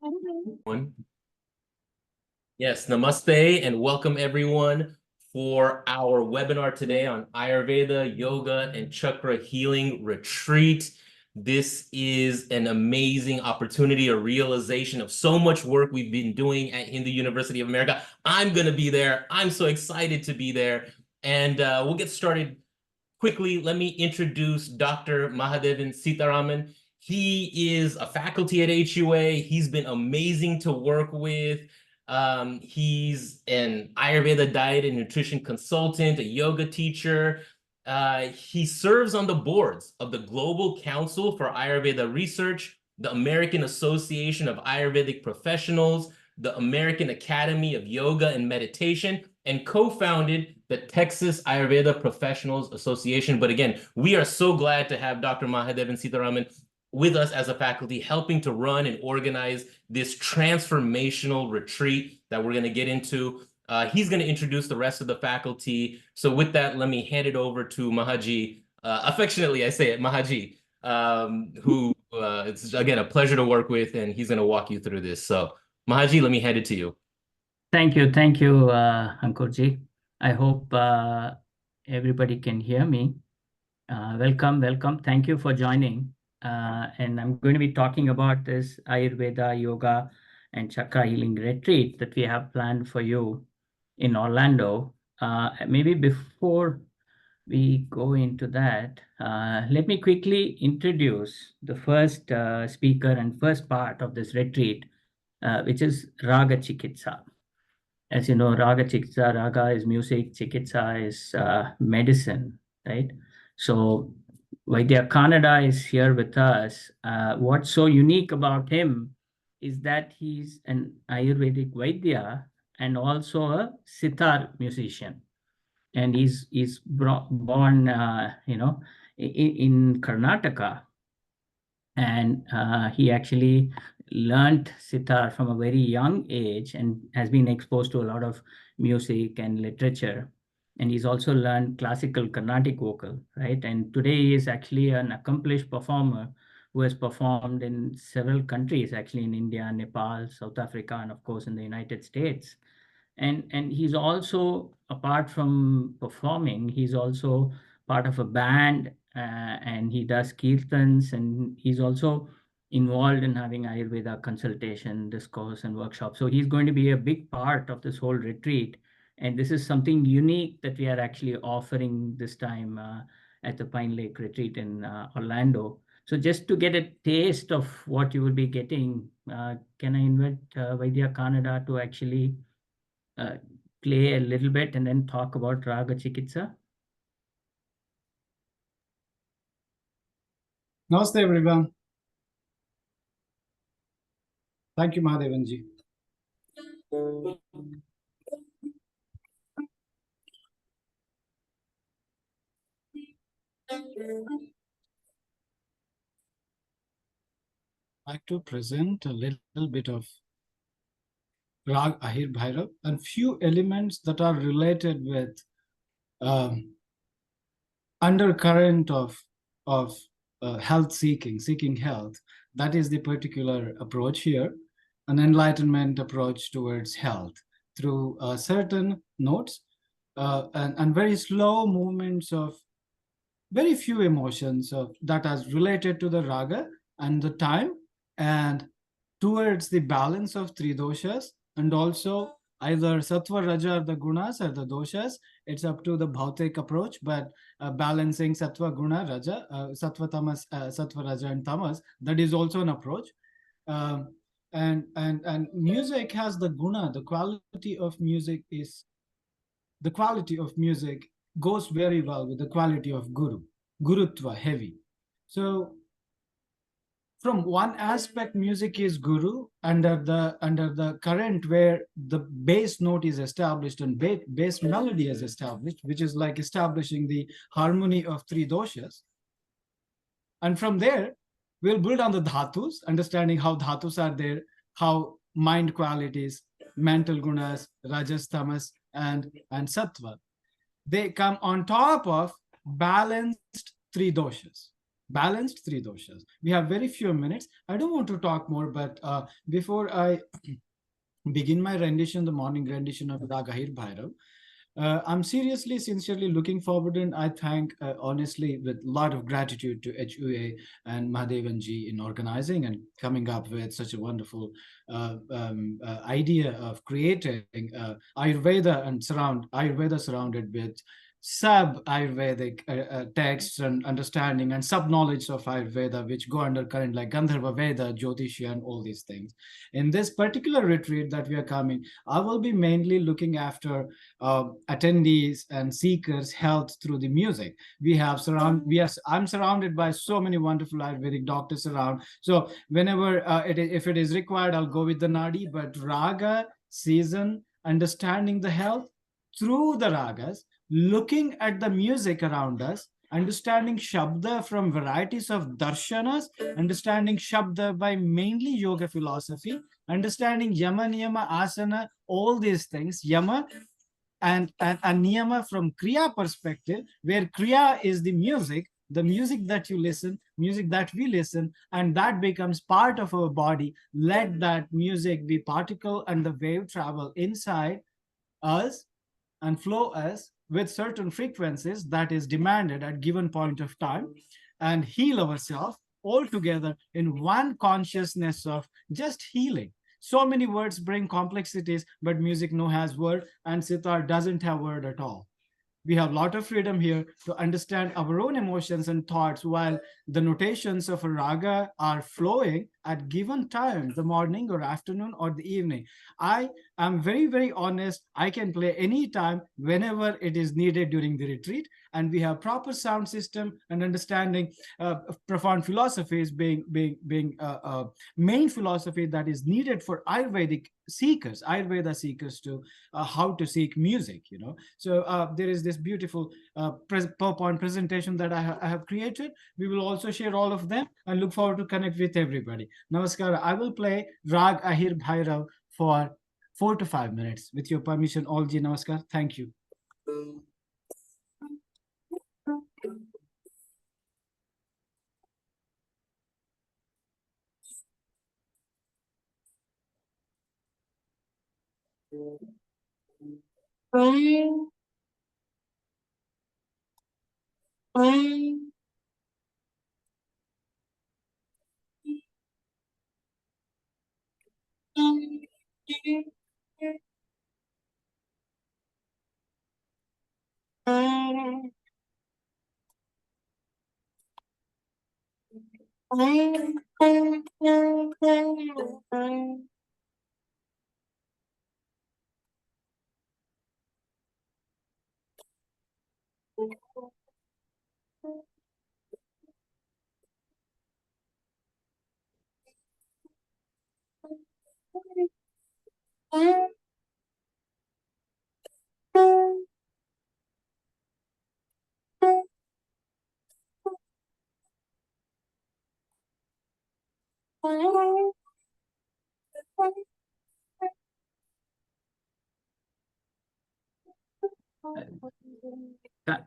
One. Yes, namaste and welcome everyone for our webinar today on Ayurveda, Yoga, and Chakra Healing Retreat. This is an amazing opportunity, a realization of so much work we've been doing at Hindu University of America. I'm going to be there. I'm so excited to be there. And we'll get started quickly. Let me introduce Dr. Mahadevan Sitaraman. He is a faculty at HUA. He's been amazing to work with. He's an Ayurveda diet and nutrition consultant, a yoga teacher. He serves on the boards of the Global Council for Ayurveda Research, the American Association of Ayurvedic Professionals, the American Academy of Yoga and Meditation, and co-founded the Texas Ayurveda Professionals Association. But again, we are so glad to have Dr. Mahadevan Sitaraman with us as a faculty, helping to run and organize this transformational retreat that we're going to get into. He's going to introduce the rest of the faculty. So with that, let me hand it over to Mahaji. Affectionately, I say it, Mahaji, who it's, again, a pleasure to work with, and he's going to walk you through this. So Mahaji, let me hand it to you. Thank you, Ankurji. I hope everybody can hear me. Welcome. Thank you for joining. And I'm going to be talking about this Ayurveda, Yoga, and Chakra Healing Retreat that we have planned for you in Orlando. Maybe before we go into that, let me quickly introduce the first speaker and first part of this retreat, which is Raga Chikitsa. As you know, Raga Chikitsa, Raga is music, Chikitsa is medicine, right? So Vaidya Kannada is here with us. What's so unique about him is that he's an Ayurvedic Vaidya and also a sitar musician. And he's born, in Karnataka. And he actually learned sitar from a very young age and has been exposed to a lot of music and literature. And he's also learned classical Carnatic vocal, right? And today he is actually an accomplished performer who has performed in several countries, actually in India, Nepal, South Africa, and of course in the United States. And he's also, apart from performing, he's also part of a band, and he does kirtans, and he's also involved in having Ayurveda consultation, discourse, and workshops. So he's going to be a big part of this whole retreat. And this is something unique that we are actually offering this time at the Pine Lake Retreat in Orlando. So just to get a taste of what you will be getting, can I invite Vaidya Kannada to actually play a little bit and then talk about Raga Chikitsa? Namaste everyone. Thank you, Mahadevanji. I'd like to present a little bit of Rag Ahir Bhairav and few elements that are related with undercurrent of health seeking health. That is the particular approach here, an enlightenment approach towards health through certain notes and very slow movements of very few emotions that are related to the raga and the time and towards the balance of three doshas, and also either sattva, raja, or the gunas or the doshas. It's up to the bhautik approach, but balancing sattva, guna, raja, sattva, tamas, sattva, raja, and tamas, that is also an approach. And music has the guna. The quality of music goes very well with the quality of gurutva, heavy. So from one aspect, music is guru under the current where the bass note is established and bass melody is established, which is like establishing the harmony of three doshas. And from there, we'll build on the dhatus, understanding how dhatus are there, how mind qualities, mental gunas, rajas, tamas, and sattva, they come on top of balanced three doshas. balanced three doshas. We have very few minutes. I don't want to talk more, but before I begin my rendition, the morning rendition of Ragahir Bhairav, I'm seriously, sincerely looking forward, and I thank honestly with a lot of gratitude to HUA and Mahadevan ji in organizing and coming up with such a wonderful idea of creating Ayurveda surrounded with sub-Ayurvedic texts and understanding and sub-knowledge of Ayurveda, which go under current like Gandharva Veda, Jyotisha, and all these things. In this particular retreat that we are coming, I will be mainly looking after attendees and seekers' health through the music. I'm surrounded by so many wonderful Ayurvedic doctors around. So whenever if it is required, I'll go with the nadi. But raga, season, understanding the health through the ragas, looking at the music around us, understanding Shabda from varieties of darshanas, understanding Shabda by mainly yoga philosophy, understanding Yama, Niyama, Asana, all these things, Yama and Niyama from Kriya perspective, where Kriya is the music that you listen, music that we listen, and that becomes part of our body. Let that music be particle and the wave travel inside us and flow us with certain frequencies that is demanded at given point of time, and heal ourselves all together in one consciousness of just healing. So many words bring complexities, but music no has word, and sitar doesn't have word at all. We have a lot of freedom here to understand our own emotions and thoughts while the notations of a raga are flowing at given time, the morning or afternoon or the evening. I am very, very honest. I can play anytime, whenever it is needed during the retreat. And we have proper sound system and understanding profound philosophies being main philosophy that is needed for Ayurveda seekers to how to seek music, you know. So there is this beautiful PowerPoint presentation that I have created. We will also share all of them and look forward to connect with everybody. Namaskar. I will play Rag Ahir Bhairav for 4 to 5 minutes. With your permission, all ji, namaskar. Thank you.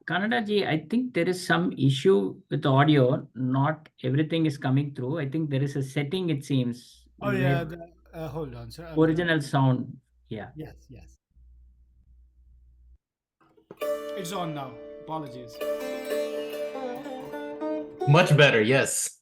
Kannada ji, I think there is some issue with the audio. Not everything is coming through. I think there is a setting, it seems. Oh yeah, hold on, sir. Original sound. Yeah. Yes. It's on now. Apologies. Much better, yes.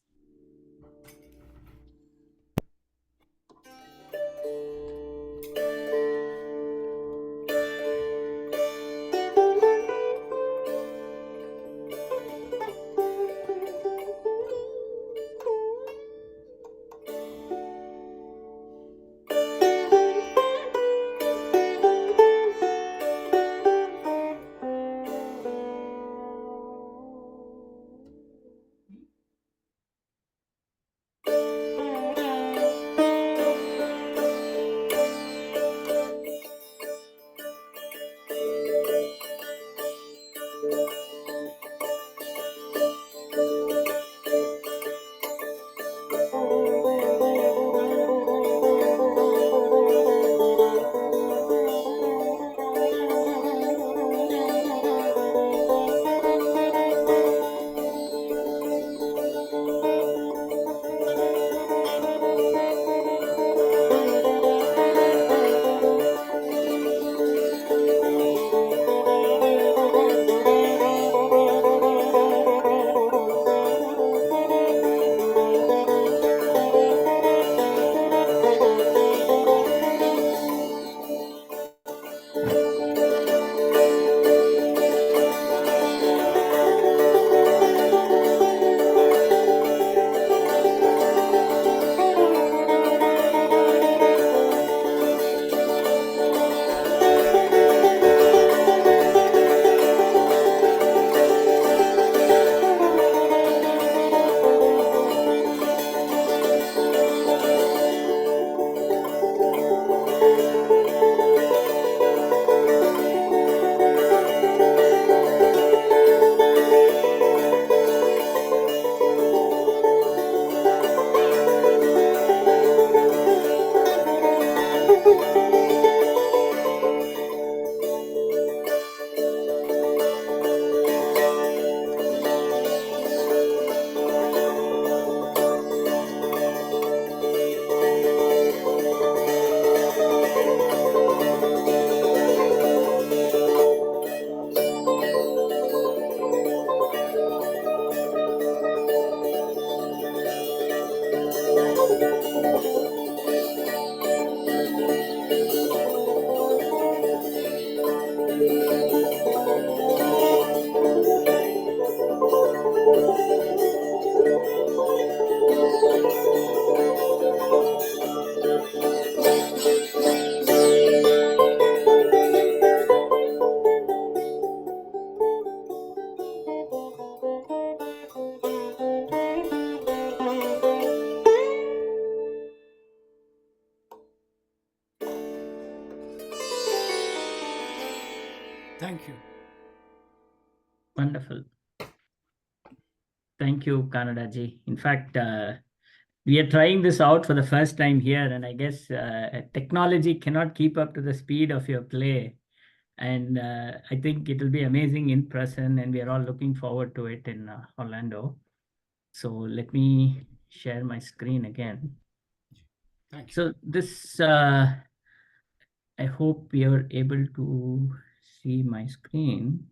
Thank you. Wonderful. Thank you, Kannada ji. In fact, we are trying this out for the first time here, and I guess technology cannot keep up to the speed of your play. And I think it will be amazing in person, and we are all looking forward to it in Orlando. So let me share my screen again. Thank you. So this, I hope we are able to see my screen.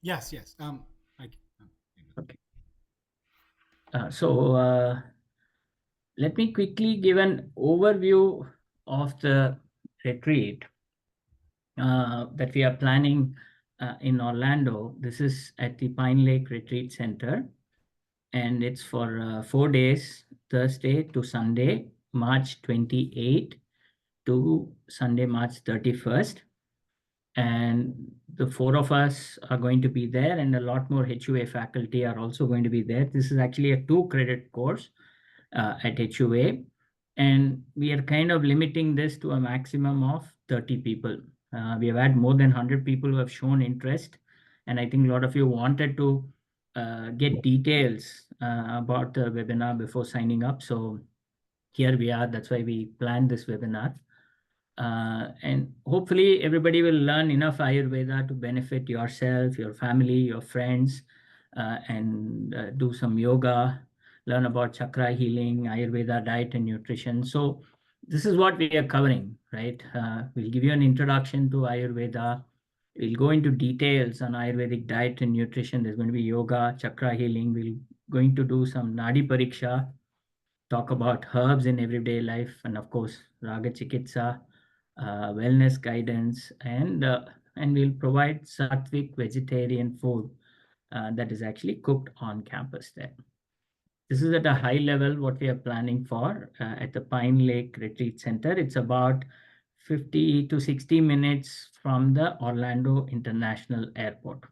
Yes. Okay. Let me quickly give an overview of the retreat that we are planning in Orlando. This is at the Pine Lake Retreat Center, and it's for 4 days, Thursday to Sunday, March 28 to Sunday, March 31st. And the 4 of us are going to be there, and a lot more HUA faculty are also going to be there. This is actually a 2-credit course at HUA, and we are kind of limiting this to a maximum of 30 people. We have had more than 100 people who have shown interest, and I think a lot of you wanted to get details about the webinar before signing up. So here we are. That's why we planned this webinar. And hopefully everybody will learn enough Ayurveda to benefit yourself, your family, your friends, and do some yoga, learn about chakra healing, Ayurveda diet and nutrition. So this is what we are covering, right? We'll give you an introduction to Ayurveda. We'll go into details on Ayurvedic diet and nutrition. There's going to be yoga, chakra healing. We're going to do some Nadi Pariksha, talk about herbs in everyday life, and of course, Raga Chikitsa, wellness guidance, and we'll provide sattvic vegetarian food that is actually cooked on campus there. This is at a high level what we are planning for at the Pine Lake Retreat Center. It's about 50 to 60 minutes from the Orlando International Airport.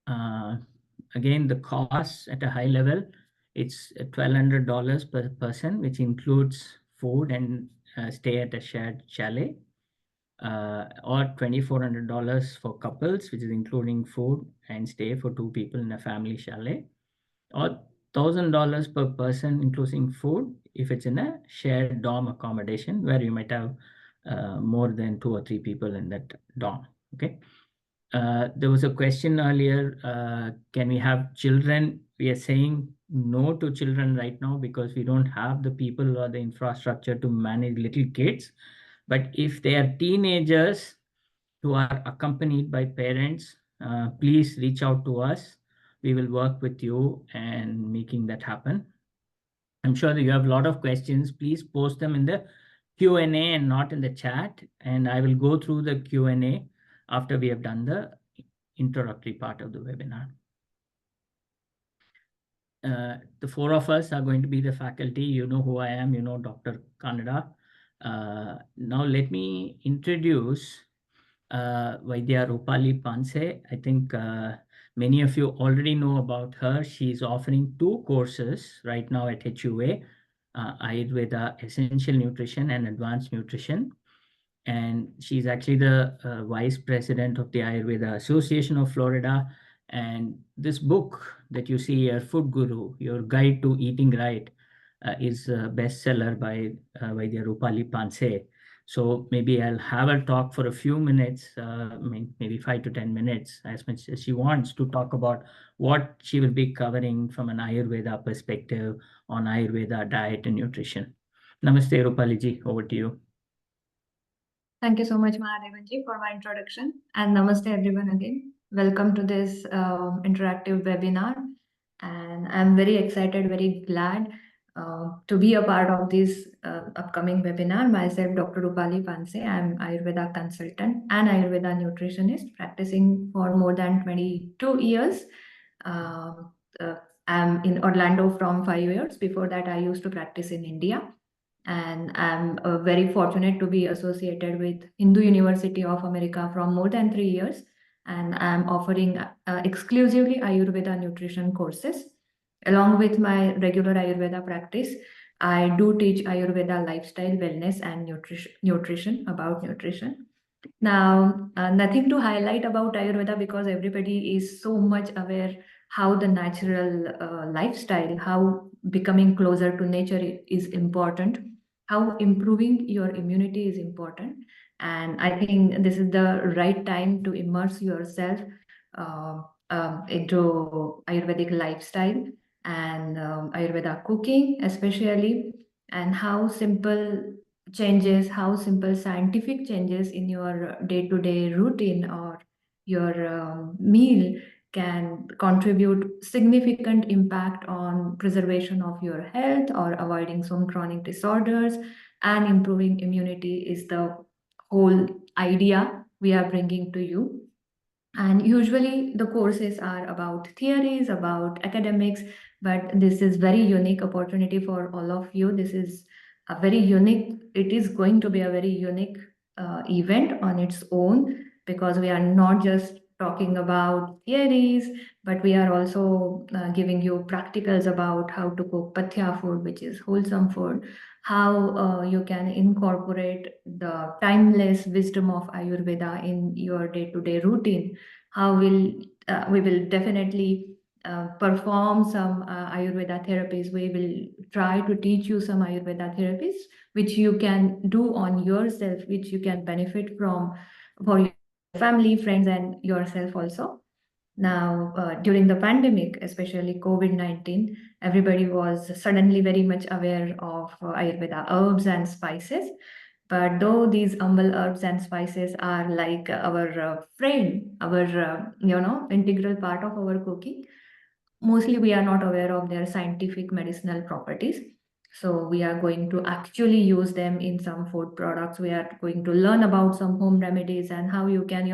Again, the cost at a high level, it's $1,200 per person, which includes food and stay at a shared chalet, or $2,400 for couples, which is including food and stay for 2 people in a family chalet, or $1,000 per person, including food, if it's in a shared dorm accommodation where you might have more than 2 or 3 people in that dorm. Okay. There was a question earlier, can we have children? We are saying no to children right now because we don't have the people or the infrastructure to manage little kids. But if they are teenagers who are accompanied by parents, please reach out to us. We will work with you and making that happen. I'm sure that you have a lot of questions. Please post them in the Q&A and not in the chat. And I will go through the Q&A after we have done the introductory part of the webinar. The 4 of us are going to be the faculty. You know who I am, you know Dr. Kannada. Now let me introduce Vaidya Rupali Panse. I think many of you already know about her. She's offering 2 courses right now at HUA, Ayurveda Essential Nutrition and Advanced Nutrition. And she's actually the vice president of the Ayurveda Association of Florida. And this book that you see here, Food Guru, Your Guide to Eating Right, is a bestseller by Vaidya Rupali Panse. So maybe I'll have her talk for a few minutes, maybe 5 to 10 minutes, as much as she wants, to talk about what she will be covering from an Ayurveda perspective on Ayurveda diet and nutrition. Namaste, Rupali ji, over to you. Thank you so much, Mahadevanji, for my introduction. And namaste, everyone, again. Welcome to this interactive webinar. And I'm very excited, very glad to be a part of this upcoming webinar. Myself, Dr. Rupali Panse. I'm Ayurveda consultant and Ayurveda nutritionist, practicing for more than 22 years. I'm in Orlando from 5 years. Before that, I used to practice in India. And I'm very fortunate to be associated with Hindu University of America from more than 3 years. And I'm offering exclusively Ayurveda nutrition courses. Along with my regular Ayurveda practice, I do teach Ayurveda lifestyle, wellness, and nutrition about nutrition. Now, nothing to highlight about Ayurveda because everybody is so much aware how the natural lifestyle, how becoming closer to nature is important, how improving your immunity is important. And I think this is the right time to immerse yourself uh, into Ayurvedic lifestyle and Ayurveda cooking, especially, and how simple scientific changes in your day-to-day routine or your meal can contribute significant impact on preservation of your health or avoiding some chronic disorders, and improving immunity is the whole idea we are bringing to you. And usually the courses are about theories, about academics, but this is very unique opportunity for all of you. This is a very unique, it is going to be a very unique event on its own, because we are not just talking about theories, but we are also giving you practicals about how to cook pathya food, which is wholesome food, how you can incorporate the timeless wisdom of Ayurveda in your day-to-day routine, how we will definitely perform some Ayurveda therapies. We will try to teach you some Ayurveda therapies, which you can do on yourself, which you can benefit from for your family, friends, and yourself also. Now, during the pandemic, especially COVID-19, everybody was suddenly very much aware of Ayurveda herbs and spices. But though these humble herbs and spices are like our friend, our integral part of our cooking, mostly we are not aware of their scientific medicinal properties. So we are going to actually use them in some food products. We are going to learn about some home remedies and how you can,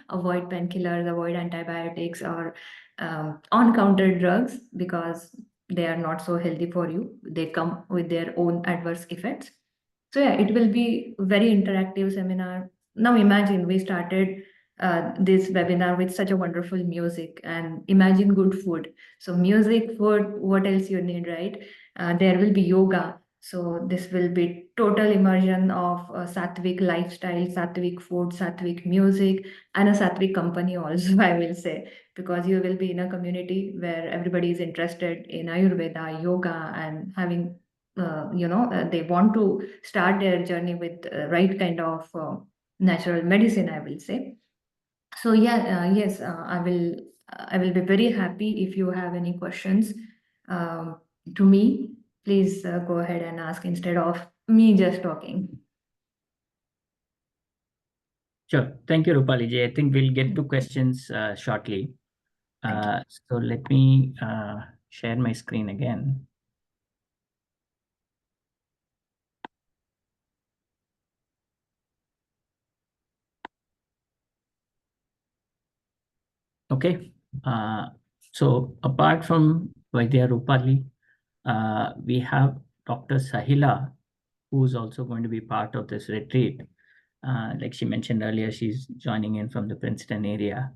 avoid painkillers, avoid antibiotics or uncounted drugs, because they are not so healthy for you. They come with their own adverse effects. So yeah, it will be very interactive seminar. Now imagine we started this webinar with such a wonderful music, and imagine good food. So music, food, what else you need, right? There will be yoga. So this will be total immersion of sattvic lifestyle, sattvic food, sattvic music, and a sattvic company also, I will say, because you will be in a community where everybody is interested in Ayurveda, yoga, and having they want to start their journey with right kind of natural medicine, I will say. So yeah, yes, I will be very happy if you have any questions um, to me. Please go ahead and ask instead of me just talking. Sure. Thank you, Rupali ji. I think we'll get to questions shortly. So let me share my screen again. Okay. So apart from Vaidya Rupali, we have Dr. Sahila, who's also going to be part of this retreat. Like she mentioned earlier, she's joining in from the Princeton area.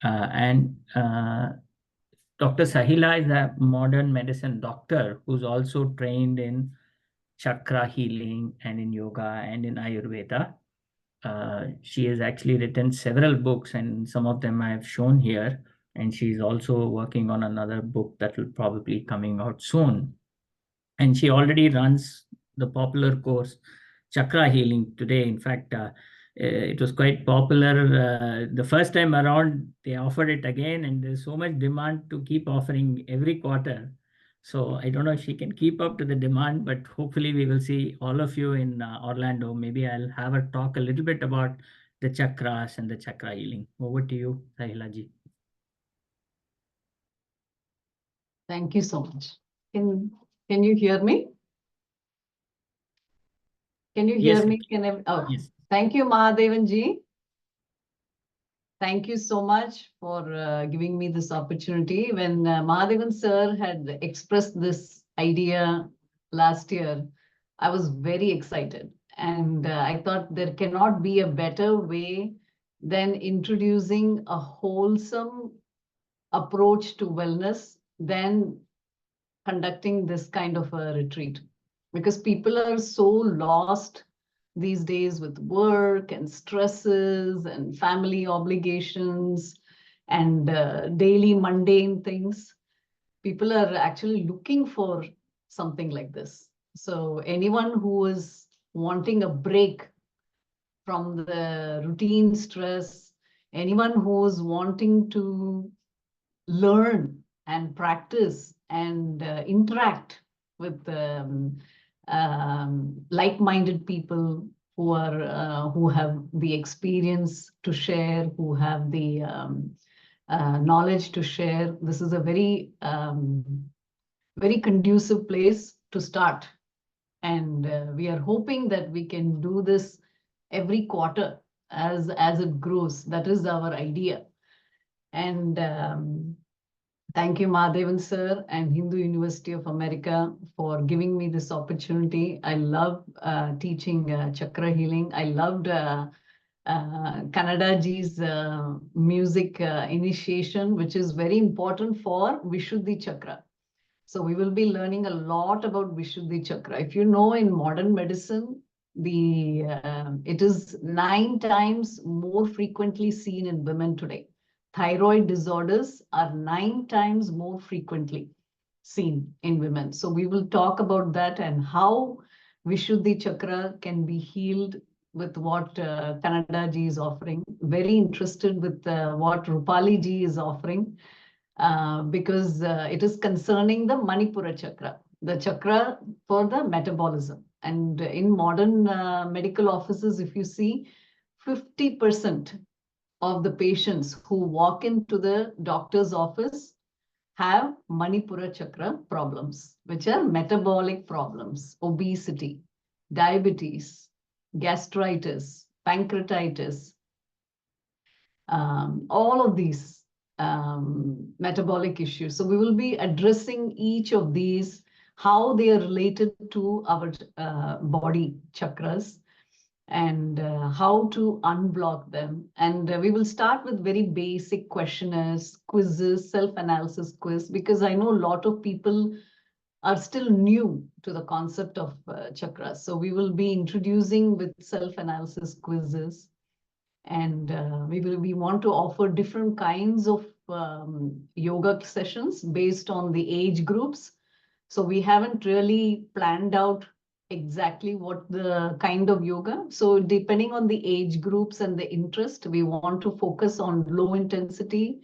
And Dr. Sahila is a modern medicine doctor who's also trained in chakra healing and in yoga and in Ayurveda. She has actually written several books, and some of them I have shown here. And she's also working on another book that will probably coming out soon. And she already runs the popular course Chakra Healing today. In fact, it was quite popular the first time around. They offered it again, and there's so much demand to keep offering every quarter. So I don't know if she can keep up to the demand, but hopefully we will see all of you in Orlando. Maybe I'll have her talk a little bit about the chakras and the chakra healing. Over to you, Sahila ji. Thank you so much. Can you hear me? Can you hear Yes, me? yes. Thank you, Mahadevan ji. Thank you so much for giving me this opportunity. When Mahadevan sir had expressed this idea last year, I was very excited. And I thought there cannot be a better way than introducing a wholesome approach to wellness than conducting this kind of a retreat. because people are so lost these days with work and stresses and family obligations and daily mundane things. People are actually looking for something like this. So anyone who is wanting a break from the routine stress, anyone who's wanting to learn and practice and interact with like-minded people who have the experience to share, who have the knowledge to share. This is a very very conducive place to start, and we are hoping that we can do this every quarter as it grows. That is our idea. And thank you, Mahadevan sir and Hindu University of America for giving me this opportunity. I love teaching chakra healing. I loved Kannada ji's music initiation, which is very important for Vishuddhi Chakra. So we will be learning a lot about Vishuddhi Chakra. If you know, in modern medicine, it is 9 times more frequently seen in women today. Thyroid disorders are 9 times more frequently seen in women. So we will talk about that and how Vishuddhi Chakra can be healed with what Kannada ji is offering. Very interested with what Rupali ji is offering. Because it is concerning the Manipura chakra, the chakra for the metabolism. And in modern medical offices, if you see, 50% of the patients who walk into the doctor's office have Manipura chakra problems, which are metabolic problems, obesity, diabetes, gastritis, pancreatitis, all of these metabolic issues. So we will be addressing each of these, how they are related to our body chakras, and how to unblock them. And we will start with very basic questionnaires, quizzes, self-analysis quiz, because I know a lot of people are still new to the concept of chakras. So we will be introducing with self-analysis quizzes. And we want to offer different kinds of yoga sessions based on the age groups. So we haven't really planned out exactly what the kind of yoga. So depending on the age groups and the interest, we want to focus on low intensity,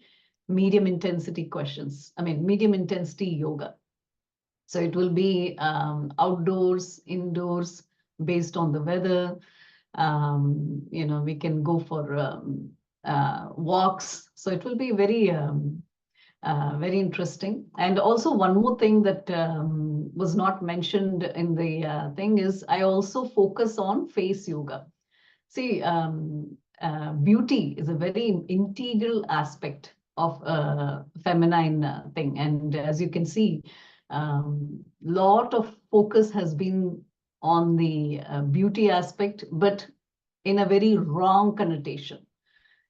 medium intensity medium intensity yoga. So it will be outdoors, indoors, based on the weather. We can go for walks. So it will be very, very interesting. And also one more thing that was not mentioned in the thing is I also focus on face yoga. See, beauty is a very integral aspect of feminine thing. And as you can see, lot of focus has been on the beauty aspect, but in a very wrong connotation,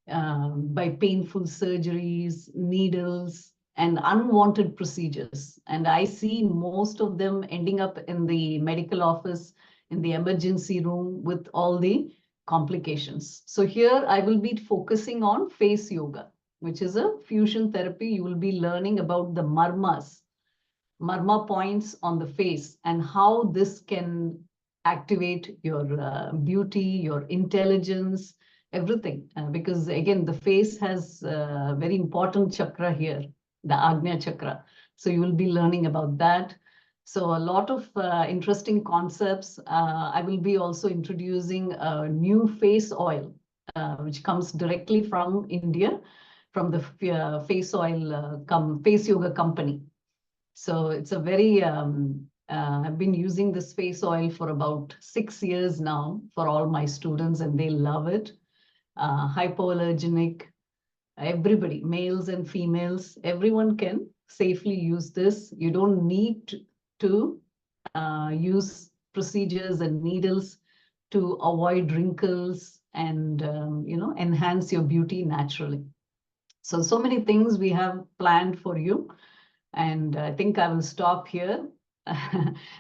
by painful surgeries, needles, and unwanted procedures. And I see most of them ending up in the medical office, in the emergency room with all the complications. So here I will be focusing on face yoga, which is a fusion therapy. You will be learning about the marma points on the face and how this can activate your beauty, your intelligence, everything. Because again, the face has a very important chakra here, the Agnya chakra. So you will be learning about that. So a lot of interesting concepts. I will be also introducing a new face oil, which comes directly from India, from the face yoga company. So it's a very, I've been using this face oil for about 6 years now for all my students, and they love it. Hypoallergenic, everybody, males and females, everyone can safely use this. You don't need to use procedures and needles to avoid wrinkles and, enhance your beauty naturally. So many things we have planned for you. And I think I will stop here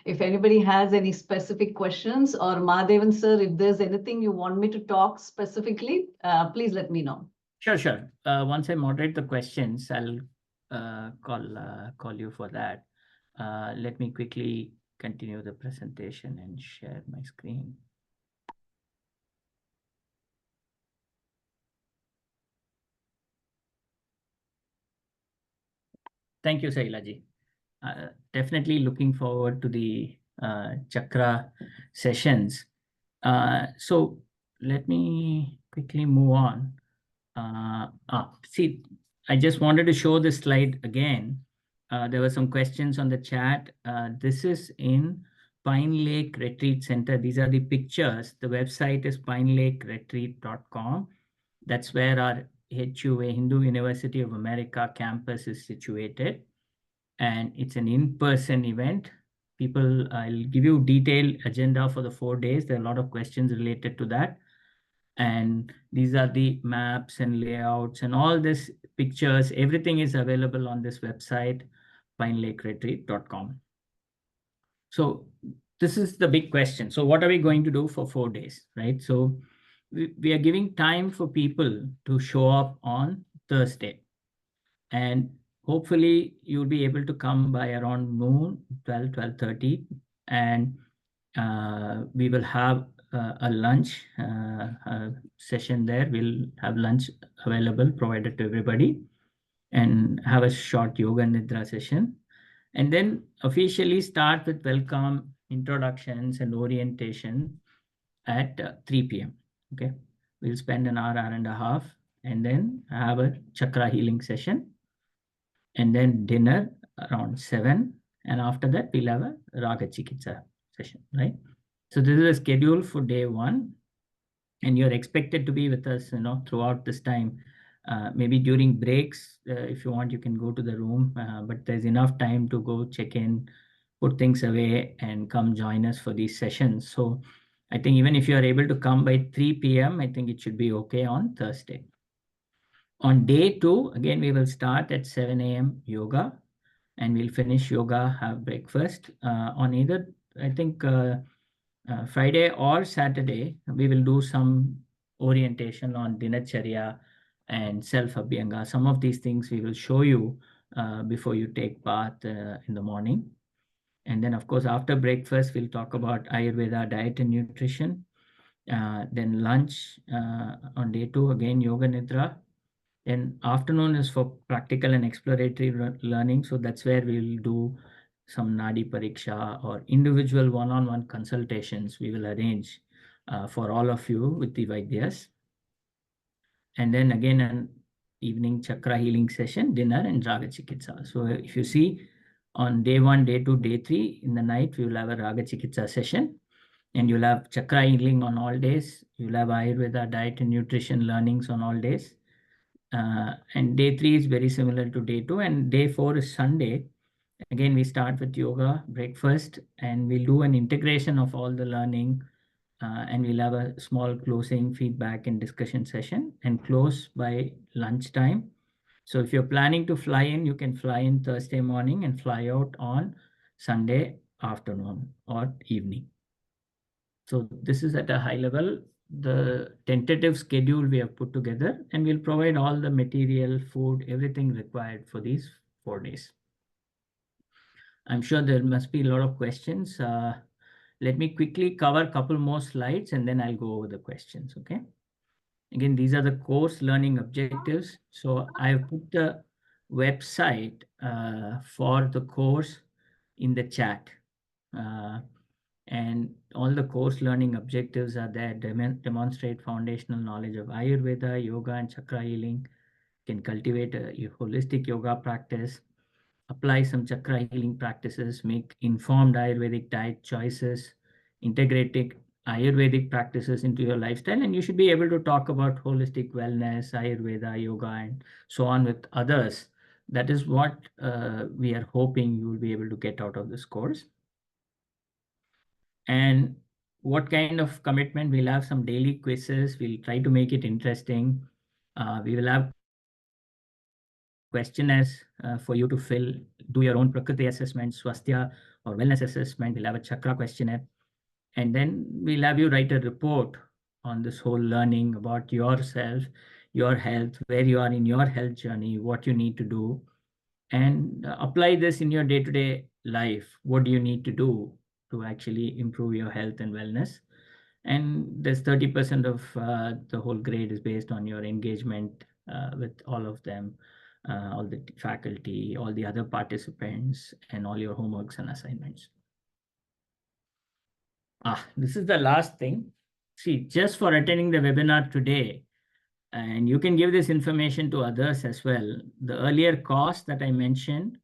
if anybody has any specific questions, or Mahadevan sir, if there's anything you want me to talk specifically, please let me know. Sure. Once I moderate the questions, I'll call you for that. Let me quickly continue the presentation and share my screen. Thank you, Sailaji. Definitely looking forward to the chakra sessions. So let me quickly move on. See, I just wanted to show this slide again. There were some questions on the chat. This is in Pine Lake Retreat Center. These are the pictures. The website is pinelakeretreat.com. That's where our HUA, Hindu University of America campus is situated. And it's an in-person event. I'll give you detailed agenda for the 4 days. There are a lot of questions related to that. And these are the maps and layouts and all this pictures. Everything is available on this website, pinelakeretreat.com. So this is the big question. So what are we going to do for 4 days, right? So we are giving time for people to show up on Thursday. And hopefully you'll be able to come by around noon, 12:30. And we will have a lunch session there. We'll have lunch available, provided to everybody, and have a short Yoga Nidra session. And then officially start with welcome, introductions, and orientation at 3 p.m. Okay, we'll spend an hour and a half, and then have a chakra healing session, and then dinner around 7. And after that, we'll have a Raga Chikitsa session, right? So this is a schedule for day 1, and you're expected to be with us, throughout this time. Maybe during breaks, if you want, you can go to the room, but there's enough time to go check in, put things away, and come join us for these sessions. So I think even if you are able to come by 3 p.m., I think it should be okay on Thursday. On day 2, again, we will start at 7 a.m. yoga, and we'll finish yoga, have breakfast. On either, I think, Friday or Saturday, we will do some orientation on dinacharya and self-abhyanga. Some of these things we will show you before you take bath in the morning. And then, of course, after breakfast, we'll talk about Ayurveda diet and nutrition. Then lunch on day 2, again, Yoga Nidra. Then afternoon is for practical and exploratory learning. So that's where we'll do some Nadi Pariksha or individual one-on-one consultations we will arrange for all of you with the Vaidyas. And then again, an evening chakra healing session, dinner, and Raga Chikitsa. So if you see on day 1, day 2, day 3, in the night, we will have a Raga Chikitsa session. And you'll have chakra healing on all days. You'll have Ayurveda diet and nutrition learnings on all days. And day 3 is very similar to day 2. And day 4 is Sunday. Again, we start with yoga, breakfast, and we'll do an integration of all the learning. And we'll have a small closing feedback and discussion session, and close by lunchtime. So if you're planning to fly in, you can fly in Thursday morning and fly out on Sunday afternoon or evening. So this is at a high level, the tentative schedule we have put together, and we'll provide all the material, food, everything required for these 4 days. I'm sure there must be a lot of questions. Let me quickly cover a couple more slides, and then I'll go over the questions, okay? Again, these are the course learning objectives. So I've put the website for the course in the chat. And all the course learning objectives are there. Demonstrate foundational knowledge of Ayurveda, yoga, and chakra healing. Can cultivate a holistic yoga practice. Apply some chakra healing practices. Make informed Ayurvedic diet choices. Integrating Ayurvedic practices into your lifestyle. And you should be able to talk about holistic wellness, Ayurveda, yoga, and so on with others. That is what we are hoping you will be able to get out of this course. And what kind of commitment? We'll have some daily quizzes. We'll try to make it interesting. We will have questionnaires for you to fill, do your own Prakriti assessment, Swasthya or wellness assessment. We'll have a Chakra questionnaire. And then we'll have you write a report on this whole learning about yourself, your health, where you are in your health journey, what you need to do, and apply this in your day-to-day life. What do you need to do to actually improve your health and wellness? And there's 30% of the whole grade is based on your engagement with all of them, all the faculty, all the other participants, and all your homeworks and assignments. This is the last thing. See, just for attending the webinar today, and you can give this information to others as well. The earlier cost that I mentioned,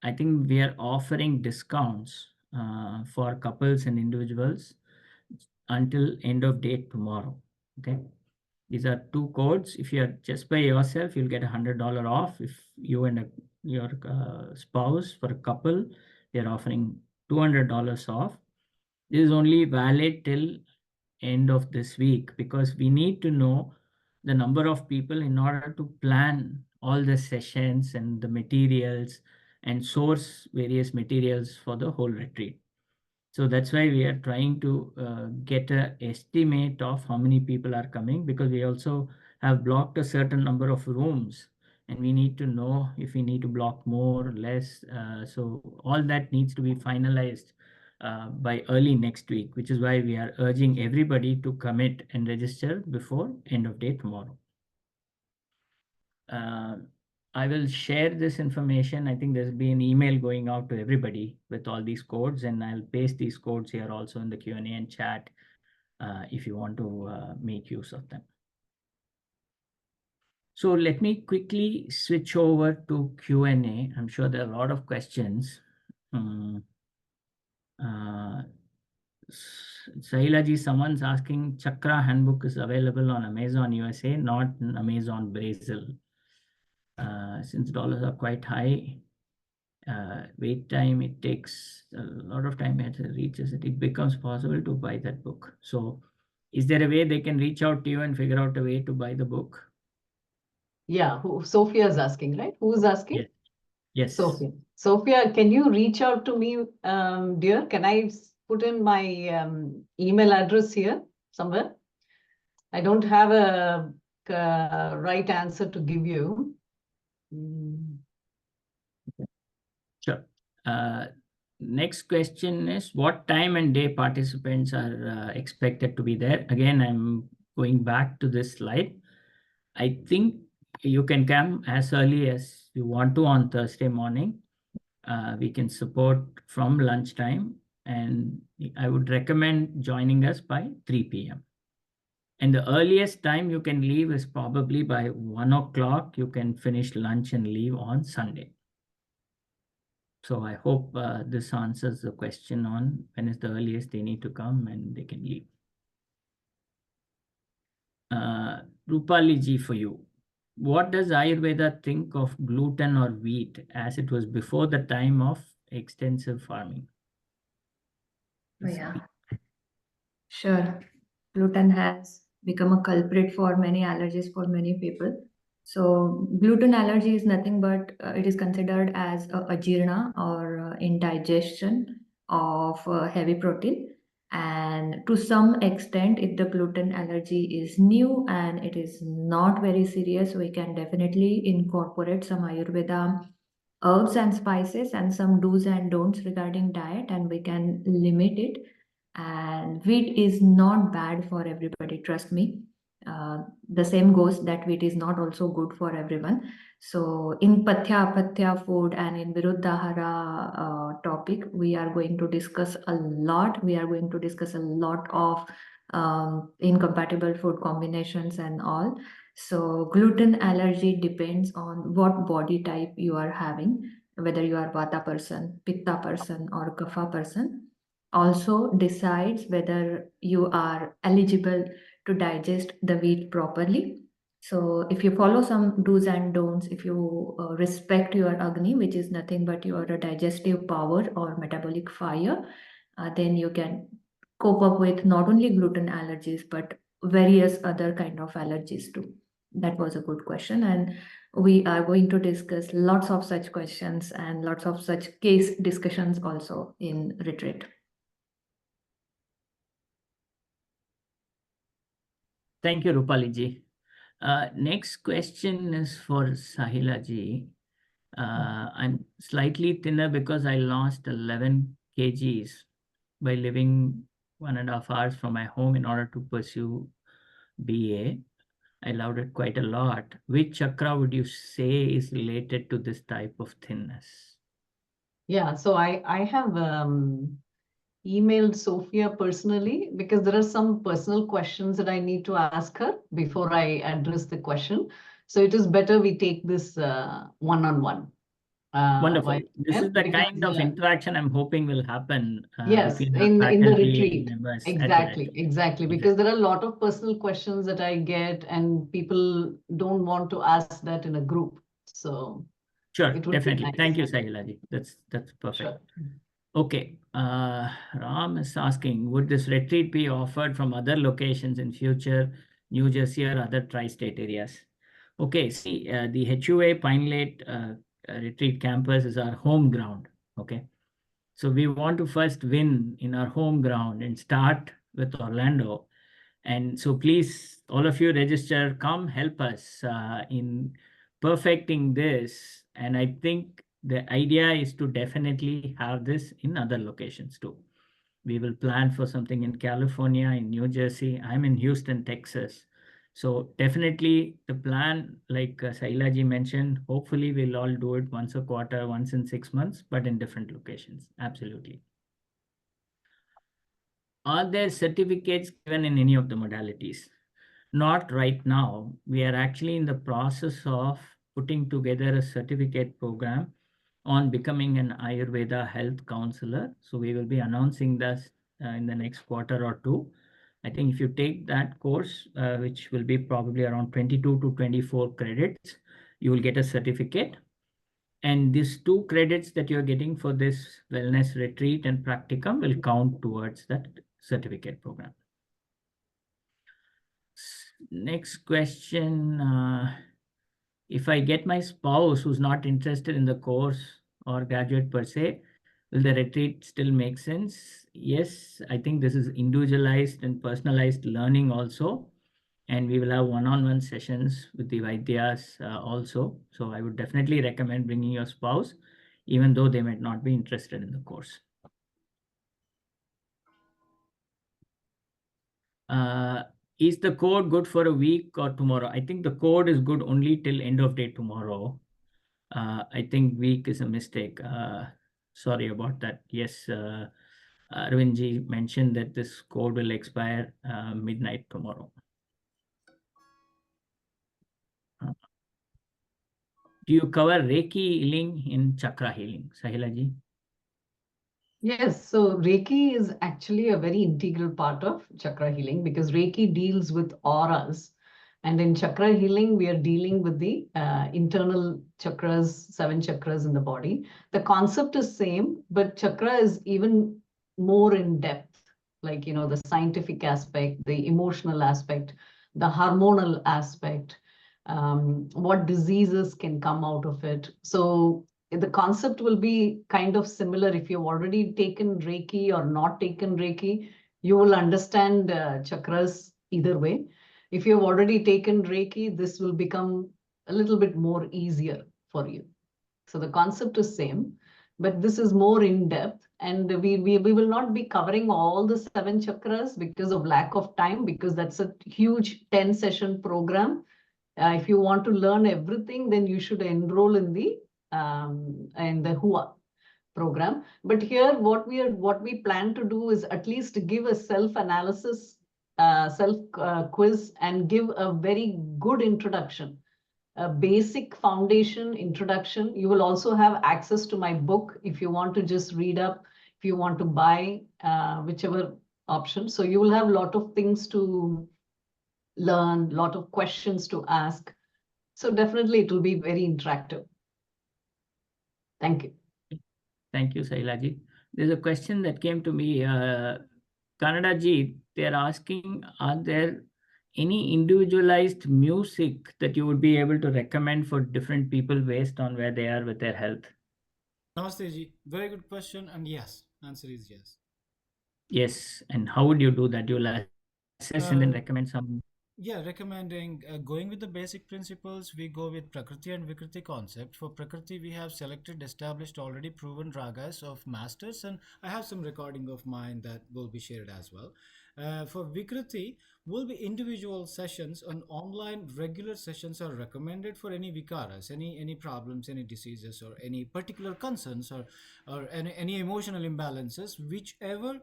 I think we are offering discounts for couples and individuals until end of date tomorrow. Okay. These are 2 codes. If you're just by yourself, you'll get $100 off. If you and your spouse, for a couple, they're offering $200 off. This is only valid till end of this week, because we need to know the number of people in order to plan all the sessions and the materials and source various materials for the whole retreat. So that's why we are trying to get an estimate of how many people are coming, because we also have blocked a certain number of rooms and we need to know if we need to block more or less. So all that needs to be finalized by early next week, which is why we are urging everybody to commit and register before end of day tomorrow. I will share this information. I think there's been an email going out to everybody with all these codes, and I'll paste these codes here also in the Q&A and chat if you want to make use of them. So let me quickly switch over to Q&A. I'm sure there are a lot of questions. Sahilaji, someone's asking, Chakra handbook is available on Amazon USA, not Amazon Brazil. Since dollars are quite high, wait time, it takes a lot of time as it reaches it. It becomes possible to buy that book. So is there a way they can reach out to you and figure out a way to buy the book? Yeah, Sophia is asking, right? Who's asking? Yes. Yes. Sophia. Sophia, can you reach out to me, dear? Can I put in my email address here somewhere? I don't have a right answer to give you. Sure. Next question is, what time and day participants are expected to be there? Again, I'm going back to this slide. I think you can come as early as you want to on Thursday morning. We can support from lunchtime, and I would recommend joining us by 3 p.m. And the earliest time you can leave is probably by 1 o'clock. You can finish lunch and leave on Sunday. So I hope this answers the question on when is the earliest they need to come and they can leave. Rupali ji, for you, what does Ayurveda think of gluten or wheat as it was before the time of extensive farming? Yeah, sure. Gluten has become a culprit for many allergies for many people. So gluten allergy is nothing but it is considered as a ajirna or indigestion of heavy protein. And to some extent, if the gluten allergy is new and it is not very serious, we can definitely incorporate some Ayurveda herbs and spices and some do's and don'ts regarding diet, and we can limit it. And wheat is not bad for everybody, trust me. The same goes that wheat is not also good for everyone. So in Pathya Apatya food and in Viruddhahara topic, we are going to discuss a lot. We are going to discuss a lot of incompatible food combinations and all. So gluten allergy depends on what body type you are having, whether you are Vata person, Pitta person, or Kapha person. Also decides whether you are eligible to digest the wheat properly. So if you follow some do's and don'ts, if you respect your Agni, which is nothing but your digestive power or metabolic fire, then you can cope up with not only gluten allergies, but various other kind of allergies too. That was a good question. And we are going to discuss lots of such questions and lots of such case discussions also in retreat. Thank you, Rupali ji. Next question is for Sahila ji. I'm slightly thinner because I lost 11 kgs by living 1.5 hours from my home in order to pursue BA. I loved it quite a lot. Which chakra would you say is related to this type of thinness? Yeah, so I have emailed Sophia personally because there are some personal questions that I need to ask her before I address the question. So it is better we take this one-on-one. Wonderful. This is the because, kind of interaction I'm hoping will happen yes, between our in the faculty retreat. members. Exactly. Because there are a lot of personal questions that I get and people don't want to ask that in a group. So sure, it would definitely. be nice. Thank you, Sahila ji. That's perfect. Sure. Okay. Ram is asking, would this retreat be offered from other locations in future, New Jersey or other tri-state areas? Okay, see, the HUA Pine Lake retreat campus is our home ground. Okay. So we want to first win in our home ground and start with Orlando. And so please, all of you register, come help us in perfecting this. And I think the idea is to definitely have this in other locations too. We will plan for something in California, in New Jersey. I'm in Houston, Texas. So definitely the plan, like Saila ji mentioned, hopefully we'll all do it once a quarter, once in 6 months, but in different locations. Absolutely. Are there certificates given in any of the modalities? Not right now. We are actually in the process of putting together a certificate program on becoming an Ayurveda health counselor. So we will be announcing this in the next quarter or two. I think if you take that course, which will be probably around 22 to 24 credits, you will get a certificate. And these 2 credits that you're getting for this wellness retreat and practicum will count towards that certificate program. Next question. If I get my spouse who's not interested in the course or graduate per se, will the retreat still make sense? Yes, I think this is individualized and personalized learning also. And we will have one-on-one sessions with the Vaidyas also. So I would definitely recommend bringing your spouse, even though they might not be interested in the course. Is the code good for a week or tomorrow? I think the code is good only till end of day tomorrow. I think week is a mistake. Sorry about that. Yes, Arvindji mentioned that this code will expire midnight tomorrow. Do you cover Reiki healing in chakra healing, Sahila ji? Yes, so Reiki is actually a very integral part of chakra healing because Reiki deals with auras. And in chakra healing, we are dealing with the internal chakras, 7 chakras in the body. The concept is same, but chakra is even more in depth, like, the scientific aspect, the emotional aspect, the hormonal aspect, what diseases can come out of it. So the concept will be kind of similar. If you've already taken Reiki or not taken Reiki, you will understand chakras either way. If you've already taken Reiki, this will become a little bit more easier for you. So the concept is same, but this is more in depth. And we will not be covering all the 7 chakras because of lack of time, because that's a huge 10-session program. If you want to learn everything, then you should enroll in the HUA program. But here, what we plan to do is at least give a self-analysis, self-quiz, and give a very good introduction, a basic foundation introduction. You will also have access to my book if you want to just read up, if you want to buy, whichever option. So you will have a lot of things to learn, a lot of questions to ask. So definitely it will be very interactive. Thank you. Thank you, Sahila ji. There's a question that came to me. Kannada ji, they're asking, are there any individualized music that you would be able to recommend for different people based on where they are with their health? Namaste ji. Very good question, and yes, answer is yes. Yes. And how would you do that? You'll assess and then recommend some. Yeah, recommending going with the basic principles. We go with Prakriti and Vikriti concept. For Prakriti, we have selected, established, already proven ragas of masters, and I have some recording of mine that will be shared as well. For Vikriti, will be individual sessions, and online regular sessions are recommended for any vikaras, any problems, any diseases, or any particular concerns, or any emotional imbalances, whichever.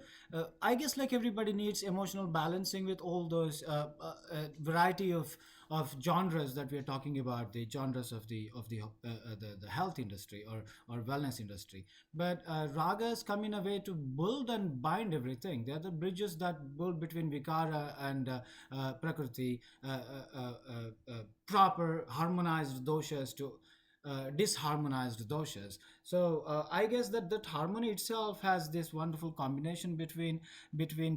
I guess like everybody needs emotional balancing with all those variety of genres that we are talking about, the genres of the health industry or wellness industry. But ragas come in a way to build and bind everything. They are the bridges that build between vikara and prakriti, proper harmonized doshas to disharmonized doshas. So I guess that harmony itself has this wonderful combination between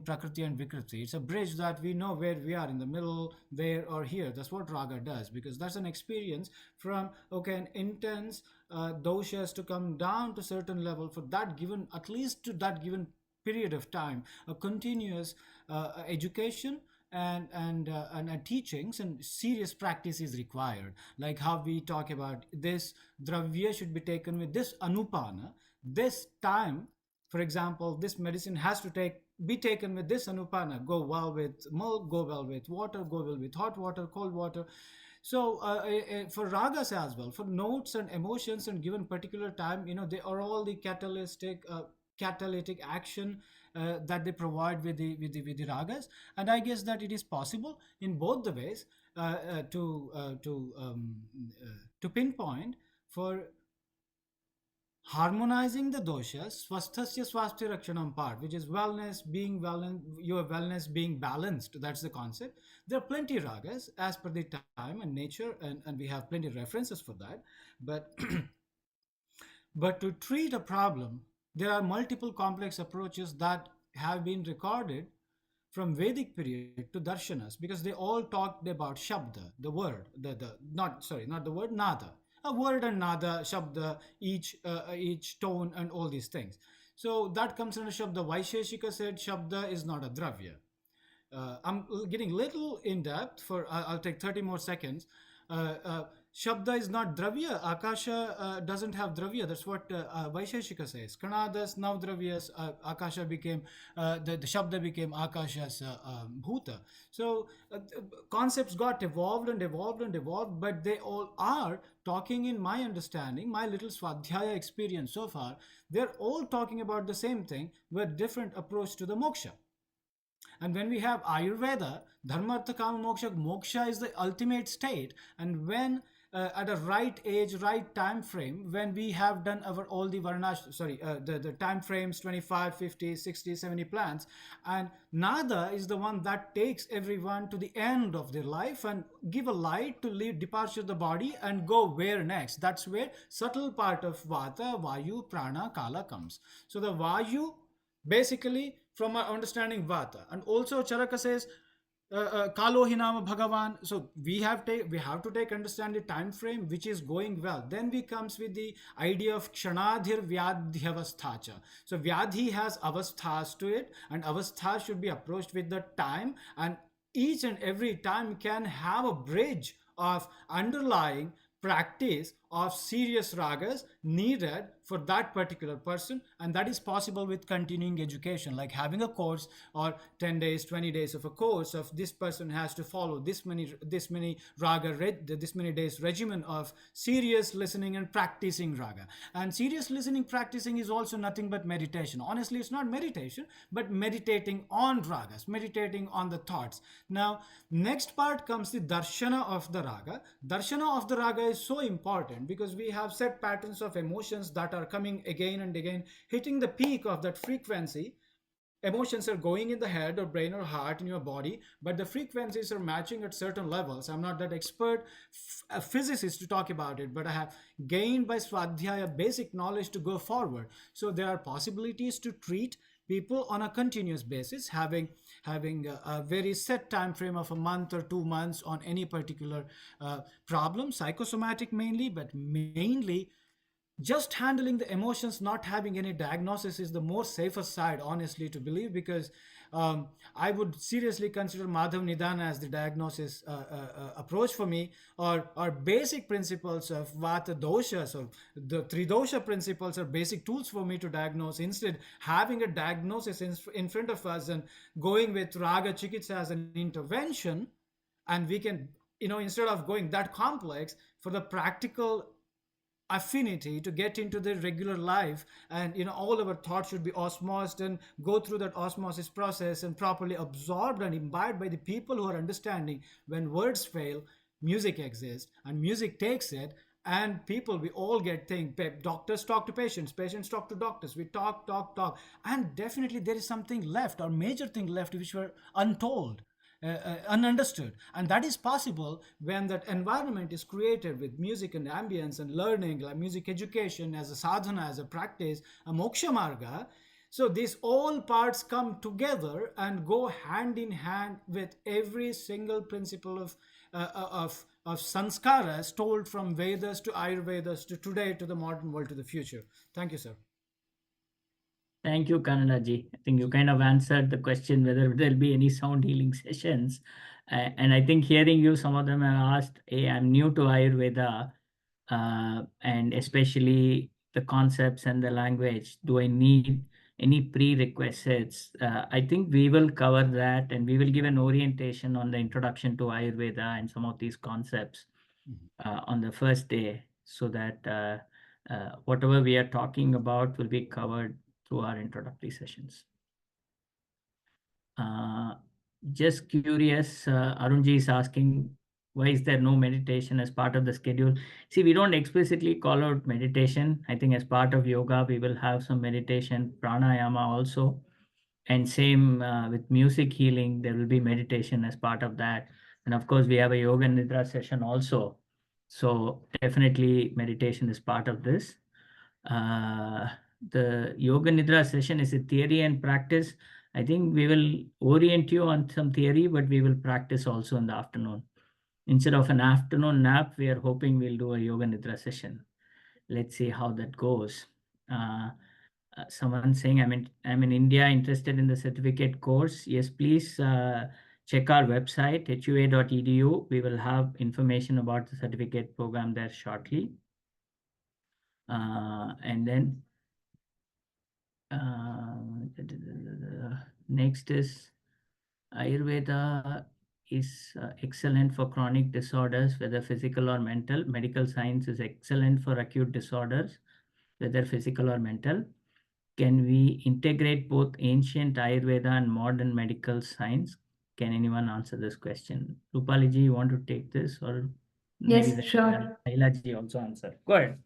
prakriti and vikriti. It's a bridge that we know where we are, in the middle, there or here. That's what raga does, because that's an experience from, okay, an intense doshas to come down to certain level for that given, at least to that given period of time, a continuous education and teachings and serious practice is required. Like how we talk about this dravya should be taken with this anupana, this time. For example, this medicine has to be taken with this anupana. Go well with milk, go well with water, go well with hot water, cold water. So for ragas as well, for notes and emotions and given particular time, they are all the catalytic action that they provide with the ragas. And I guess that it is possible in both the ways to pinpoint for harmonizing the doshas, swasthasya swasthya rakshanam part, which is wellness, being well, your wellness being balanced. That's the concept. There are plenty ragas as per the time and nature, and we have plenty of references for that. But but to treat a problem, there are multiple complex approaches that have been recorded from Vedic period to darshanas, because they all talked about shabda, the word, the not sorry, not the word, nada, a word and nada, shabda, each tone and all these things. So that comes under shabda. Vaisheshika said shabda is not a dravya. I'm getting little in depth. I'll take 30 more seconds. Shabda is not dravya. Akasha doesn't have dravya. That's what Vaisheshika says. Kanadas now dravyas. Akasha became the Shabda became Akasha's bhuta. So concepts got evolved and evolved and evolved, but they all are talking, in my understanding, my little swadhyaya experience so far. They're all talking about the same thing with different approach to the moksha. And when we have Ayurveda, Dharma, Artha, Kama, Moksha, Moksha is the ultimate state. And when at a right age, right time frame, when we have done all the varnash, the time frames 25, 50, 60, 70 plants, and Nada is the one that takes everyone to the end of their life and give a light to leave departure of the body and go where next. That's where subtle part of Vata, Vayu, Prana, Kala comes. So the Vayu, basically, from our understanding Vata, and also Charaka says Kalo Hinama Bhagavan. So we have to understand the time frame which is going well. Then we comes with the idea of Kshanadhir Vyadhyavasthacha. So Vyadhi has avasthas to it, and avasthas should be approached with the time, and each and every time can have a bridge of underlying practice of serious ragas needed for that particular person, and that is possible with continuing education, like having a course or 10 days 20 days of a course of this person has to follow this many raga this many days regimen of serious listening and practicing raga. And serious listening practicing is also nothing but meditation. Honestly, it's not meditation, but meditating on ragas, meditating on the thoughts. Now next part comes the darshana of the raga. Darshana of the raga is so important because we have set patterns of emotions that are coming again and again, hitting the peak of that frequency. Emotions are going in the head or brain or heart in your body, but the frequencies are matching at certain levels. I'm not that expert a physicist to talk about it, but I have gained by swadhyaya basic knowledge to go forward. So there are possibilities to treat people on a continuous basis, having a very set time frame of a month or 2 months on any particular problem, psychosomatic mainly, but mainly just handling the emotions, not having any diagnosis, is the more safer side, honestly, to believe, because I would seriously consider Madhav Nidana as the diagnosis approach for me, or basic principles of Vata dosha. So the three dosha principles are basic tools for me to diagnose. Instead, having a diagnosis in front of us and going with Raga Chikitsa as an intervention, and we can, instead of going that complex, for the practical affinity to get into the regular life, and all our thoughts should be osmosed and go through that osmosis process and properly absorbed and imbibed by the people who are understanding. When words fail, music exists, and music takes it. And people, we all get things. Doctors talk to patients, patients talk to doctors, we talk, and definitely there is something left, or major thing left, which were untold, ununderstood. And that is possible when that environment is created with music and ambience and learning, like music education as a sadhana, as a practice, a moksha marga. So these all parts come together and go hand in hand with every single principle of sanskaras, told from Vedas to Ayurvedas to today, to the modern world, to the future. Thank you, sir. Thank you, Kannada-ji. I think you kind of answered the question whether there'll be any sound healing sessions. And I think hearing you, some of them have asked, hey, I'm new to Ayurveda, and especially the concepts and the language. Do I need any prerequisites? I think we will cover that, and we will give an orientation on the introduction to Ayurveda and some of these concepts on the first day, so that whatever we are talking about will be covered through our introductory sessions. Just curious, Arunji is asking, why is there no meditation as part of the schedule? See, we don't explicitly call out meditation. I think as part of yoga, we will have some meditation, pranayama also. And same with music healing, there will be meditation as part of that. And of course, we have a Yoga Nidra session also. So definitely meditation is part of this. The Yoga Nidra session is a theory and practice. I think we will orient you on some theory, but we will practice also in the afternoon. Instead of an afternoon nap, we are hoping we'll do a Yoga Nidra session. Let's see how that goes. Someone saying, I'm in India, interested in the certificate course. Yes, please check our website, hua.edu. We will have information about the certificate program there shortly. And then next is Ayurveda is excellent for chronic disorders, whether physical or mental. Medical science is excellent for acute disorders, whether physical or mental. Can we integrate both ancient Ayurveda and modern medical science? Can anyone answer this question? Rupali ji, you want to take this, or maybe Yes, sure. Laila ji also answer? Go ahead.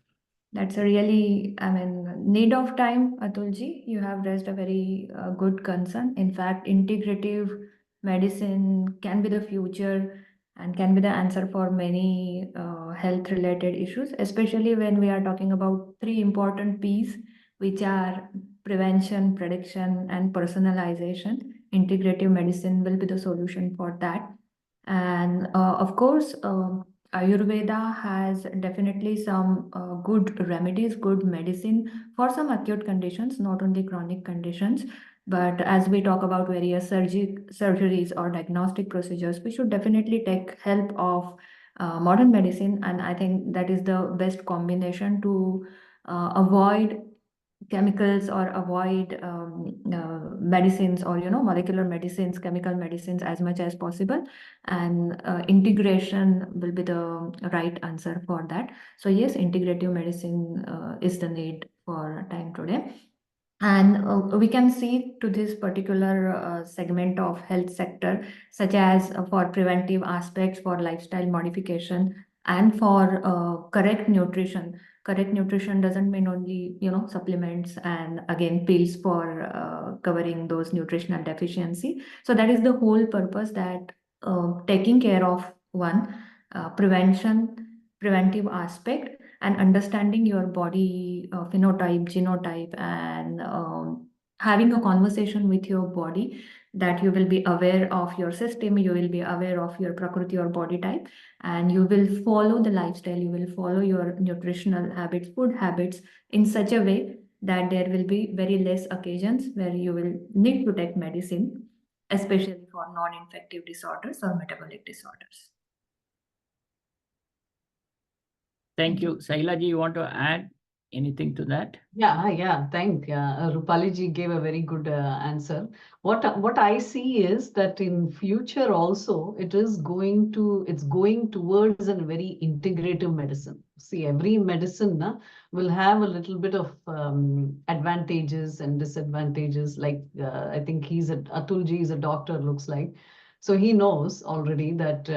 That's a really, need of time, Atulji. You have raised a very good concern. In fact, integrative medicine can be the future and can be the answer for many health-related issues, especially when we are talking about three important P's, which are prevention, prediction, and personalization. Integrative medicine will be the solution for that. And of course, Ayurveda has definitely some good remedies, good medicine for some acute conditions, not only chronic conditions. But as we talk about various surgeries or diagnostic procedures, we should definitely take help of modern medicine. And I think that is the best combination to avoid chemicals or avoid medicines, or molecular medicines, chemical medicines, as much as possible. And integration will be the right answer for that. So yes, integrative medicine is the need for time today. And we can see to this particular segment of health sector, such as for preventive aspects, for lifestyle modification, and for correct nutrition. Correct nutrition doesn't mean only, supplements and again pills for covering those nutritional deficiency. So that is the whole purpose, that taking care of one, preventive aspect, and understanding your body phenotype, genotype, and having a conversation with your body, that you will be aware of your system, you will be aware of your prakriti or body type, and you will follow the lifestyle, you will follow your nutritional habits, food habits in such a way that there will be very less occasions where you will need to take medicine, especially for non-infective disorders or metabolic disorders. Thank you. Sailaji, you want to add anything to that? Thank Rupali ji gave a very good answer. What I see is that in future also it's going towards a very integrative medicine. See, every medicine will have a little bit of advantages and disadvantages. Like I think Atulji is a doctor, looks like. So he knows already that,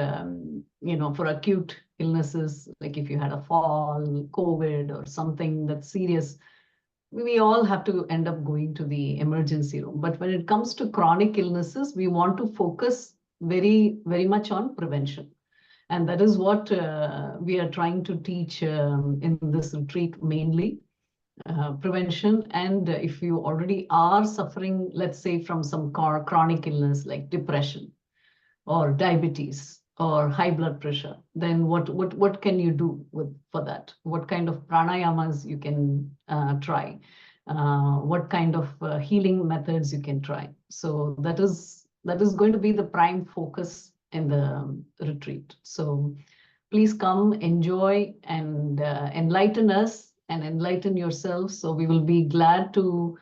for acute illnesses, like if you had a fall, COVID, or something that's serious, we all have to end up going to the emergency room. But when it comes to chronic illnesses, we want to focus very, very much on prevention. And that is what we are trying to teach in this retreat mainly. Prevention. And if you already are suffering, let's say, from some chronic illness like depression or diabetes or high blood pressure, then what can you do for that? What kind of pranayamas you can try? What kind of healing methods you can try? So that is going to be the prime focus in the retreat. So please come, enjoy, and enlighten us and enlighten yourselves. So we will be glad to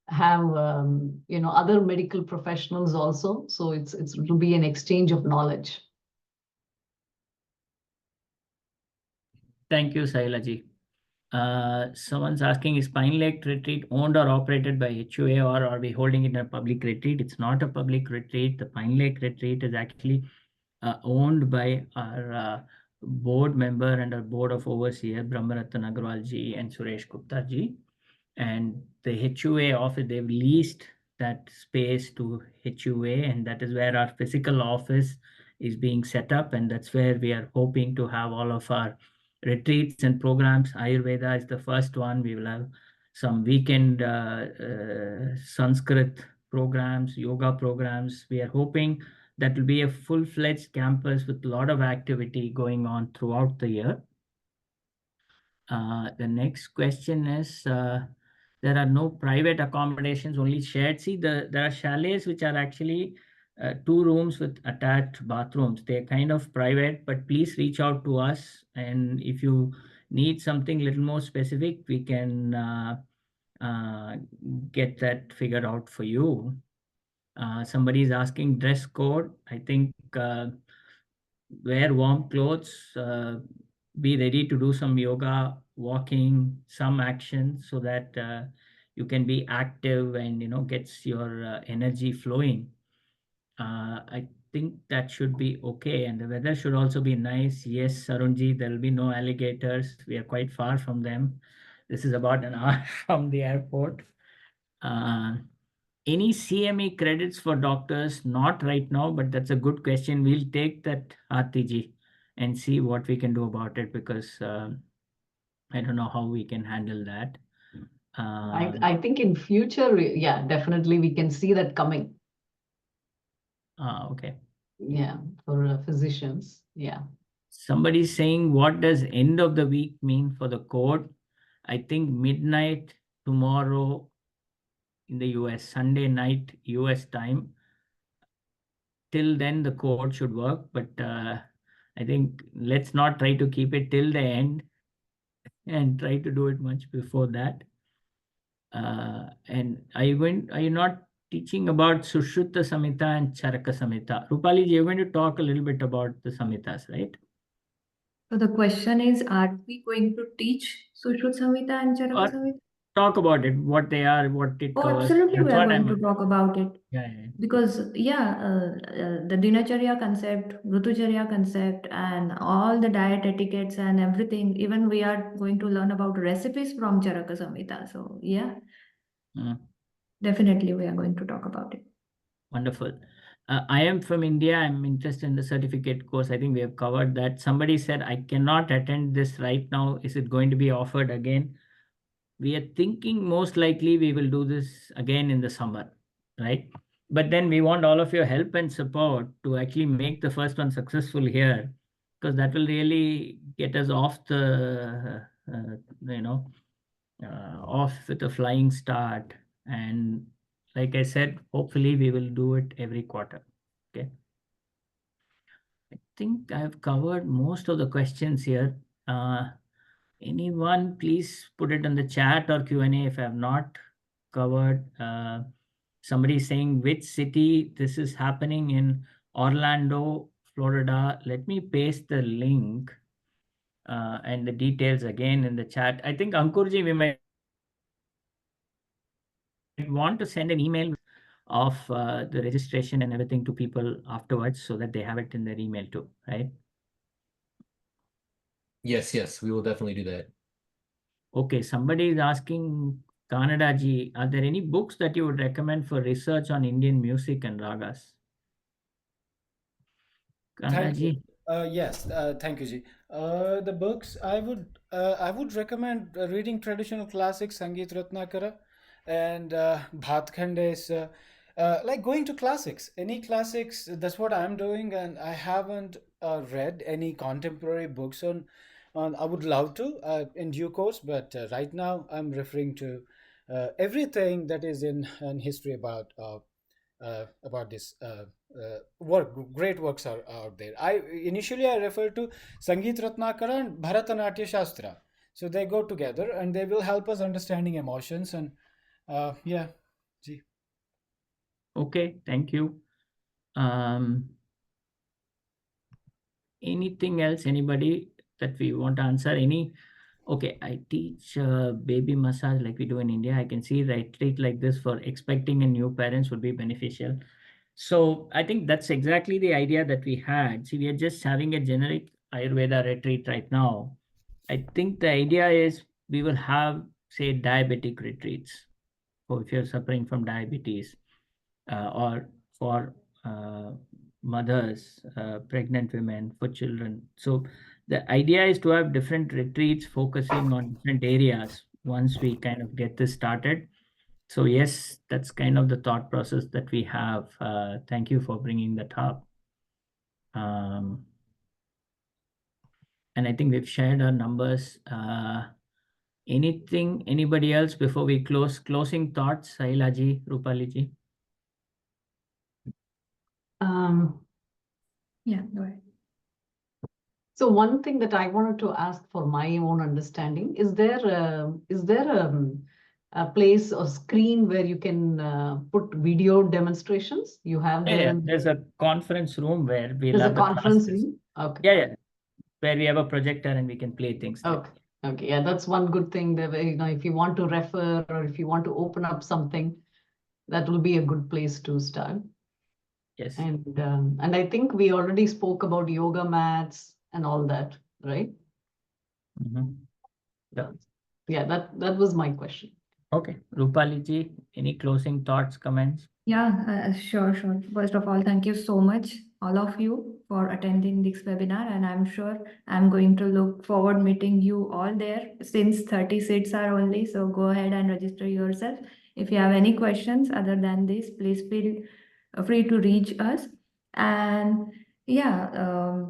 have other medical professionals also. So it will be an exchange of knowledge. Thank you, Sailaji. Someone's asking, is Pine Lake Retreat owned or operated by HUA, or are we holding it in a public retreat? It's not a public retreat. The Pine Lake Retreat is actually owned by our board member and our board of overseer, Brahmaratan Agarwal ji and Suresh Gupta ji. And the HUA office, they've leased that space to HUA, and that is where our physical office is being set up. And that's where we are hoping to have all of our retreats and programs. Ayurveda is the first one. We will have some weekend Sanskrit programs, yoga programs. We are hoping that will be a full-fledged campus with a lot of activity going on throughout the year. The next question is, there are no private accommodations, only shared. See, there are chalets which are actually 2 rooms with attached bathrooms. They're kind of private, but please reach out to us. And if you need something a little more specific, we can get that figured out for you. Somebody is asking dress code. I think wear warm clothes, be ready to do some yoga, walking, some action, so that you can be active and gets your energy flowing. I think that should be okay, and the weather should also be nice. Yes, Arunji, there will be no alligators. We are quite far from them. This is about an hour from the airport. Any CME credits for doctors? Not right now, but that's a good question. We'll take that, Aarti and see what we can do about it, because I don't know how we can handle that. I think in future, definitely we can see that coming. Okay. Yeah, for physicians. Yeah. Somebody's saying, what does end of the week mean for the code? I think midnight tomorrow in the US, Sunday night US time. Till then, the code should work, but I think let's not try to keep it till the end and try to do it much before that. And are you not teaching about Sushruta Samhita and Charaka Samhita? Rupali, you're going to talk a little bit about the Samhitas, right? So the question is, are we going to teach Sushruta Samhita and Charaka Samhita? Talk about it, what they are, what it covers. Absolutely, we are going to talk about it. Yeah. Because the Dinacharya concept, Rutucharya concept, and all the diet etiquettes and everything, even we are going to learn about recipes from Charaka Samhita. So definitely we are going to talk about it. Wonderful. I am from India. I'm interested in the certificate course. I think we have covered that. Somebody said, I cannot attend this right now. Is it going to be offered again? we are thinking most likely we will do this again in the summer, right? But then we want all of your help and support to actually make the first one successful here, because that will really get us off the, off with a flying start. And like I said, hopefully we will do it every quarter. Okay. I think I've covered most of the questions here. Anyone, please put it in the chat or Q&A if I have not covered. Somebody saying which city this is happening in. Orlando, Florida. Let me paste the link and the details again in the chat. I think Ankurji, we might want to send an email of the registration and everything to people afterwards so that they have it in their email too, right? Yes, we will definitely do that. Okay, somebody is asking, Kannada ji, are there any books that you would recommend for research on Indian music and ragas? Kannada Thank you. ji. Yes, thank you, Ji. The books I would recommend reading traditional classics, Sangeet Ratnakara, and Bhatkhande's. Like going to classics, any classics. That's what I'm doing, and I haven't read any contemporary books on. I would love to in due course, but right now I'm referring to everything that is in history about this work. Great works are out there. I refer to Sangeet Ratnakara and Bharatanatyam Shastra, so they go together and they will help us understanding emotions. And yeah, gee. Okay, thank you. Anything else, anybody that we want to answer? Okay, I teach baby massage like we do in India. I can see retreat like this for expecting and new parents would be beneficial. So I think that's exactly the idea that we had. See, we are just having a generic Ayurveda retreat right now. I think the idea is we will have, say, diabetic retreats. So if you're suffering from diabetes, or for mothers, pregnant women, for children. So the idea is to have different retreats focusing on different areas once we kind of get this started. So yes, that's kind of the thought process that we have. Thank you for bringing that up. And I think we've shared our numbers. Anybody else before we close? Closing thoughts, Sailaji, Rupaliji? Yeah, go ahead. So one thing that I wanted to ask for my own understanding, is there a place or screen where you can put video demonstrations? You have them. There's a conference room where we'll There's a have the conference classes. room. Okay. Yeah, where we have a projector and we can play things there. Okay. Okay. Yeah, that's one good thing that, if you want to refer or if you want to open up something, that will be a good place to start. Yes. And I think we already spoke about yoga mats and all that, right? Yeah, that was my question. Okay, Rupaliji, any closing thoughts, comments? Yeah, sure. First of all, thank you so much, all of you, for attending this webinar. And I'm sure I'm going to look forward meeting you all there, since 30 seats are only. So go ahead and register yourself. If you have any questions other than this, please feel free to reach us. And yeah,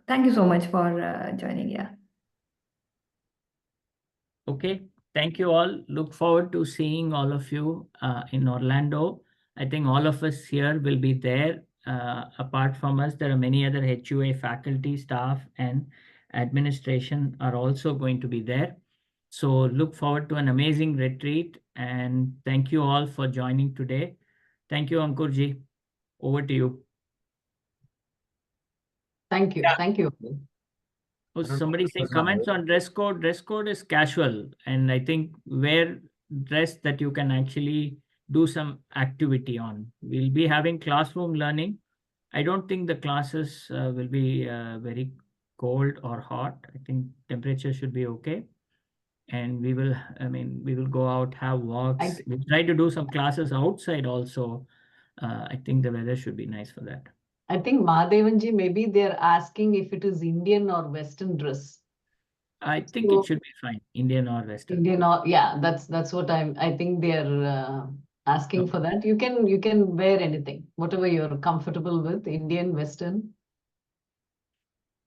thank you so much for joining. Yeah. Okay, thank you all. Look forward to seeing all of you in Orlando. I think all of us here will be there. Apart from us, there are many other HUA faculty, staff, and administration are also going to be there. So look forward to an amazing retreat, and thank you all for joining today. Thank you, Ankurji. Over to you. Thank you. Yeah. Thank you. Oh, somebody saying comments on dress code. Dress code is casual, and I think wear dress that you can actually do some activity on. We'll be having classroom learning. I don't think the classes will be very cold or hot. I think temperature should be okay. And we will go out, have walks. We'll try to do some classes outside also. I think the weather should be nice for that. I think Mahadevanji, maybe they're asking if it is Indian or Western dress. I think So- it should be fine, Indian or Western. Indian or yeah, that's what I think they're asking for that. You can wear anything, whatever you're comfortable with, Indian, Western.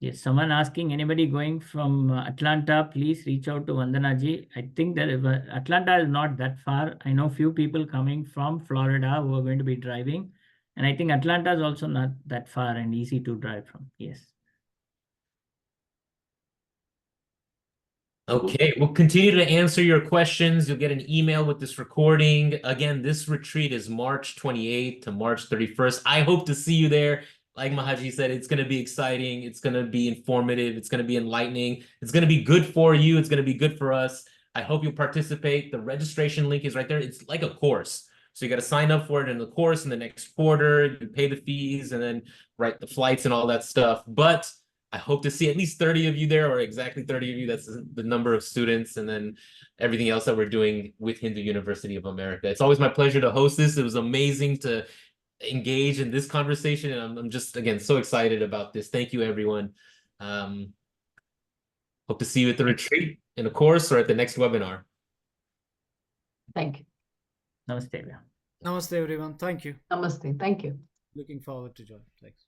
Yes, someone asking, anybody going from Atlanta, please reach out to Vandana ji. I think that Atlanta is not that far. I know few people coming from Florida who are going to be driving. And I think Atlanta is also not that far and easy to drive from. Yes. Okay, we'll continue to answer your questions. You'll get an email with this recording. Again, this retreat is March 28th to March 31st. I hope to see you there. Like Mahaji said, it's going to be exciting. It's going to be informative. It's going to be enlightening. It's going to be good for you. It's going to be good for us. I hope you participate. The registration link is right there. It's like a course. So you got to sign up for it in the course in the next quarter. You pay the fees and then write the flights and all that stuff. But I hope to see at least 30 of you there, or exactly 30 of you. That's the number of students, and then everything else that we're doing with Hindu University of America. It's always my pleasure to host this. It was amazing to engage in this conversation, and I'm just, again, so excited about this. Thank you, everyone. Hope to see you at the retreat, in a course, or at the next webinar. Thank you. Namaste. Namaste, everyone. Thank you. Namaste. Thank you. Looking forward to join. Thanks.